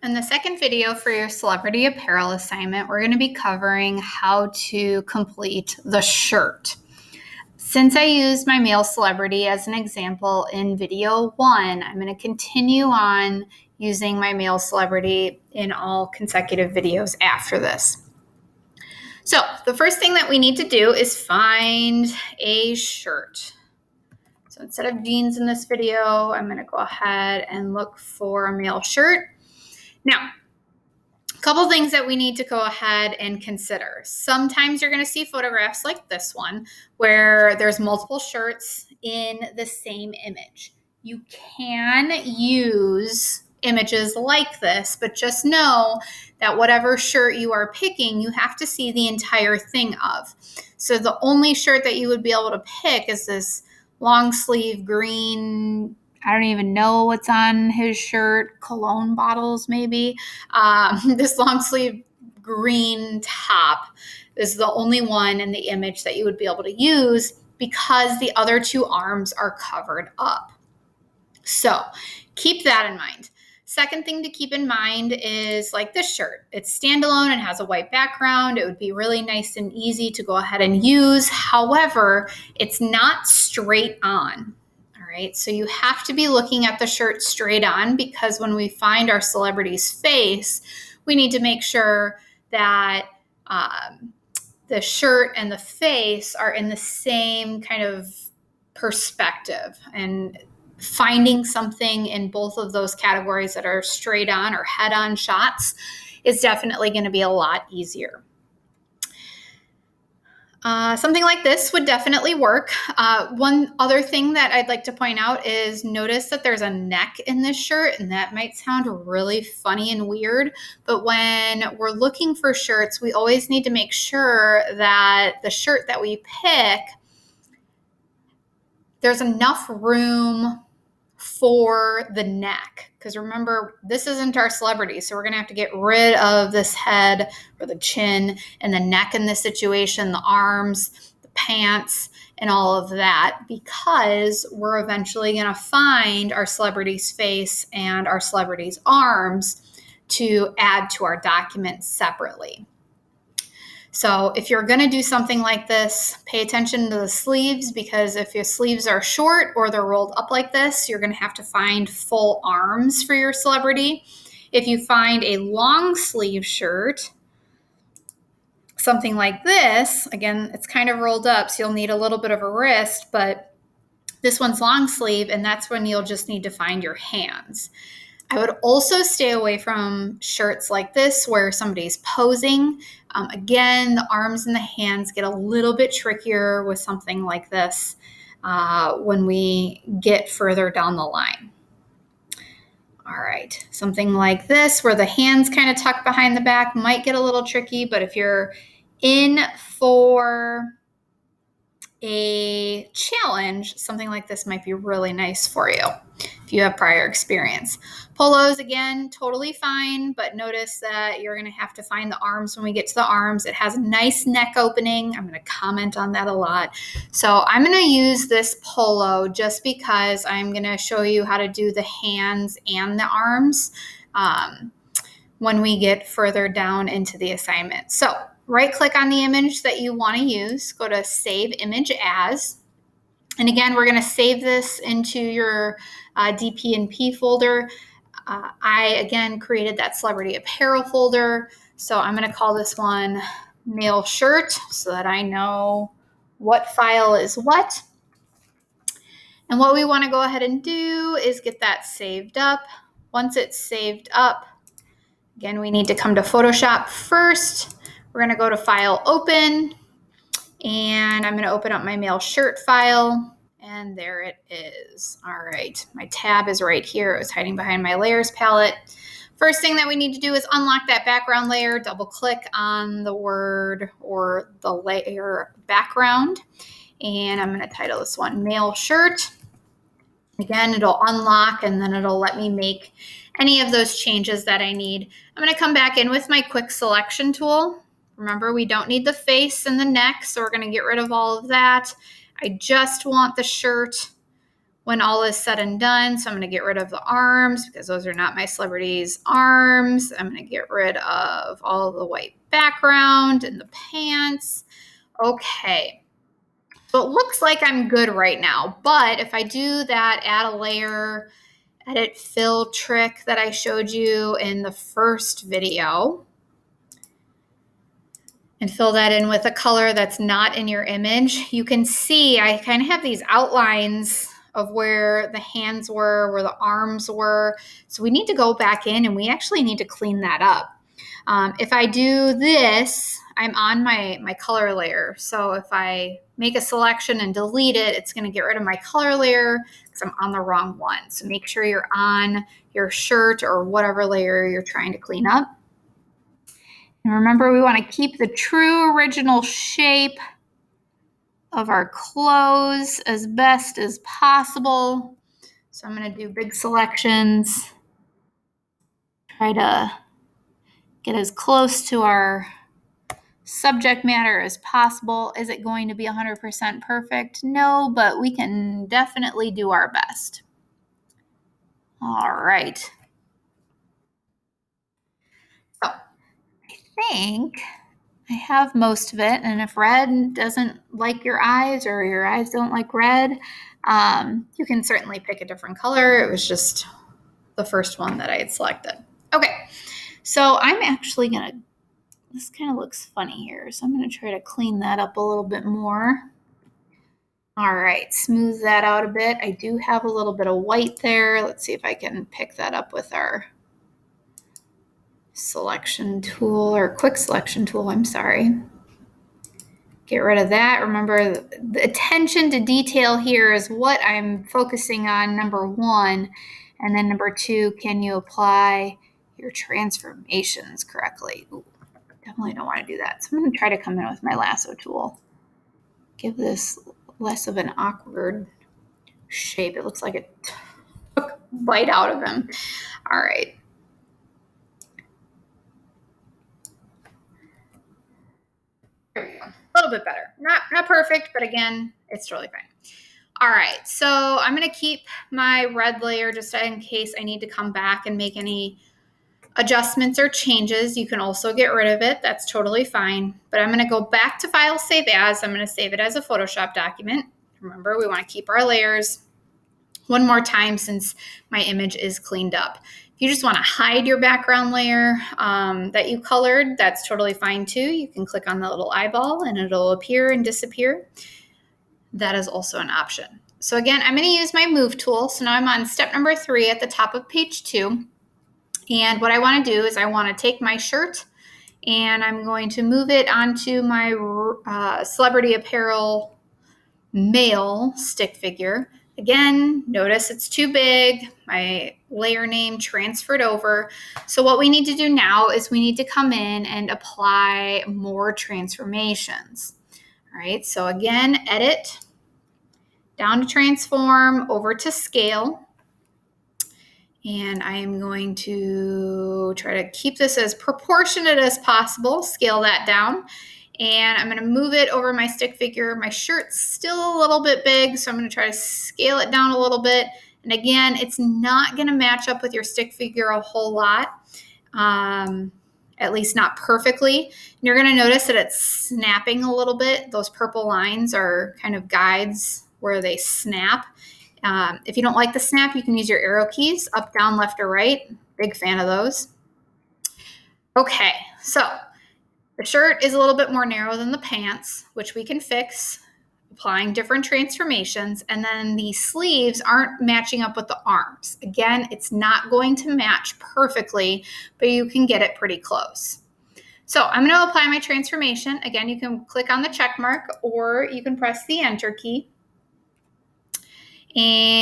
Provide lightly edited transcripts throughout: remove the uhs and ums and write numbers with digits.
In the second video for your celebrity apparel assignment, we're going to be covering how to complete the shirt. Since I used my male celebrity as an example in video 1, I'm going to continue on using my male celebrity in all consecutive videos after this. So the first thing that we need to do is find a shirt. So instead of jeans in this video, I'm going to go ahead and look for a male shirt. Now, a couple things that we need to go ahead and consider. Sometimes you're going to see photographs like this one where there's multiple shirts in the same image. You can use images like this, but just know that whatever shirt you are picking, you have to see the entire thing of. So the only shirt that you would be able to pick is this long sleeve green, I don't even know what's on his shirt, cologne bottles maybe. This long sleeve green top is the only one in the image that you would be able to use because the other two arms are covered up. So keep that in mind. Second thing to keep in mind is like this shirt. It's standalone and has a white background. It would be really nice and easy to go ahead and use. However, it's not straight on. Right? So you have to be looking at the shirt straight on because when we find our celebrity's face, we need to make sure that the shirt and the face are in the same kind of perspective. And finding something in both of those categories that are straight on or head on shots is definitely going to be a lot easier. Something like this would definitely work. One other thing that I'd like to point out is notice that there's a neck in this shirt, and that might sound really funny and weird, but when we're looking for shirts, we always need to make sure that the shirt that we pick, there's enough room for the neck. Because remember, this isn't our celebrity, so we're going to have to get rid of this head or the chin and the neck in this situation, the arms, the pants, and all of that, because we're eventually going to find our celebrity's face and our celebrity's arms to add to our document separately. So if you're going to do something like this, pay attention to the sleeves, because if your sleeves are short or they're rolled up like this, you're going to have to find full arms for your celebrity. If you find a long sleeve shirt, something like this, again, it's kind of rolled up, so you'll need a little bit of a wrist, but this one's long sleeve, and that's when you'll just need to find your hands. I would also stay away from shirts like this where somebody's posing. Again, the arms and the hands get a little bit trickier with something like this when we get further down the line. All right, something like this where the hands kind of tuck behind the back might get a little tricky, but if you're in for a challenge, something like this might be really nice for you if you have prior experience. Polos, again, totally fine, but notice that you're going to have to find the arms when we get to the arms. It has a nice neck opening. I'm going to comment on that a lot. So I'm going to use this polo just because I'm going to show you how to do the hands and the arms when we get further down into the assignment. So right-click on the image that you want to use. Go to Save Image As. And again, we're going to save this into your DP&P folder. I, again, created that Celebrity Apparel folder. So I'm going to call this one Male Shirt so that I know what file is what. And what we want to go ahead and do is get that saved up. Once it's saved up, again, we need to come to Photoshop first. We're going to go to File, Open, and I'm going to open up my male shirt file, and there it is. All right, my tab is right here. It was hiding behind my layers palette. First thing that we need to do is unlock that background layer, double-click on the word or the layer background, and I'm going to title this one Male Shirt. Again, it'll unlock, and then it'll let me make any of those changes that I need. I'm going to come back in with my quick selection tool. Remember, we don't need the face and the neck, so we're going to get rid of all of that. I just want the shirt when all is said and done. So I'm going to get rid of the arms because those are not my celebrity's arms. I'm going to get rid of all the white background and the pants. Okay. So it looks like I'm good right now, but if I do that add a layer, edit fill trick that I showed you in the first video, and fill that in with a color that's not in your image, you can see I kind of have these outlines of where the hands were, where the arms were. So we need to go back in and we actually need to clean that up. If I do this, I'm on my color layer. So if I make a selection and delete it, it's going to get rid of my color layer because I'm on the wrong one. So make sure you're on your shirt or whatever layer you're trying to clean up. And remember, we want to keep the true original shape of our clothes as best as possible. So I'm going to do big selections, try to get as close to our subject matter as possible. Is it going to be 100% perfect? No, but we can definitely do our best. All right. So I think I have most of it, and if red doesn't like your eyes or your eyes don't like red, you can certainly pick a different color. It was just the first one that I had selected. Okay, so I'm actually gonna, this kind of looks funny here, so I'm gonna try to clean that up a little bit more. All right, smooth that out a bit. I do have a little bit of white there. Let's see if I can pick that up with our selection tool, or quick selection tool, I'm sorry. Get rid of that. Remember, the attention to detail here is what I'm focusing on, number one. And then number two, can you apply your transformations correctly? Ooh, definitely don't want to do that. So I'm going to try to come in with my lasso tool. Give this less of an awkward shape. It looks like it took a bite out of him. All right. There we go. A little bit better. Not perfect, but again, it's totally fine. All right, so I'm going to keep my red layer just in case I need to come back and make any adjustments or changes. You can also get rid of it. That's totally fine. But I'm going to go back to File, Save As. I'm going to save it as a Photoshop document. Remember, we want to keep our layers. One more time since my image is cleaned up. If you just want to hide your background layer that you colored, that's totally fine too. You can click on the little eyeball and it'll appear and disappear. That is also an option. So again, I'm going to use my move tool. So now I'm on step number 3 at the top of page 2. And what I want to do is I want to take my shirt and I'm going to move it onto my Celebrity Apparel male stick figure. Again, notice it's too big. My layer name transferred over. So what we need to do now is we need to come in and apply more transformations. All right, so again, edit, down to transform, over to scale. And I am going to try to keep this as proportionate as possible, scale that down. And I'm going to move it over my stick figure. My shirt's still a little bit big, so I'm going to try to scale it down a little bit. And again, it's not going to match up with your stick figure a whole lot, at least not perfectly. And you're going to notice that it's snapping a little bit. Those purple lines are kind of guides where they snap. If you don't like the snap, you can use your arrow keys, up, down, left, or right. Big fan of those. Okay, so the shirt is a little bit more narrow than the pants, which we can fix, applying different transformations. And then the sleeves aren't matching up with the arms. Again, it's not going to match perfectly, but you can get it pretty close. So I'm going to apply my transformation. Again, you can click on the check mark or you can press the Enter key. And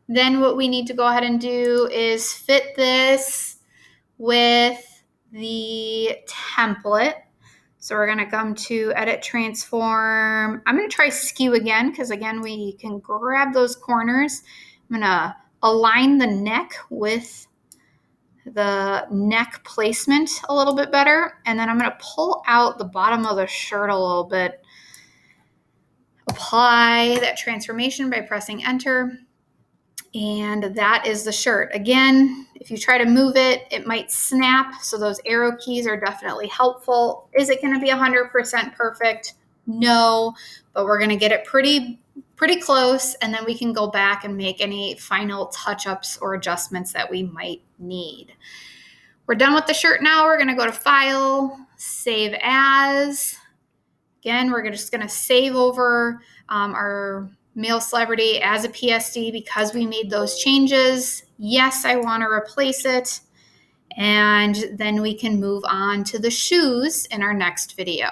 then what we need to go ahead and do is fit this with the template. So we're going to come to Edit, Transform. I'm going to try Skew again because, again, we can grab those corners. I'm going to align the neck with the neck placement a little bit better. And then I'm going to pull out the bottom of the shirt a little bit. apply that transformation by pressing enter. And that is the shirt. Again, if you try to move it, it might snap. So those arrow keys are definitely helpful. Is it going to be 100% perfect? No, but we're going to get it pretty close. And then we can go back and make any final touch-ups or adjustments that we might need. We're done with the shirt now. We're going to go to File, Save As. Again, we're just going to save over our male celebrity as a PSD because we made those changes. Yes, I want to replace it. And then we can move on to the shoes in our next video.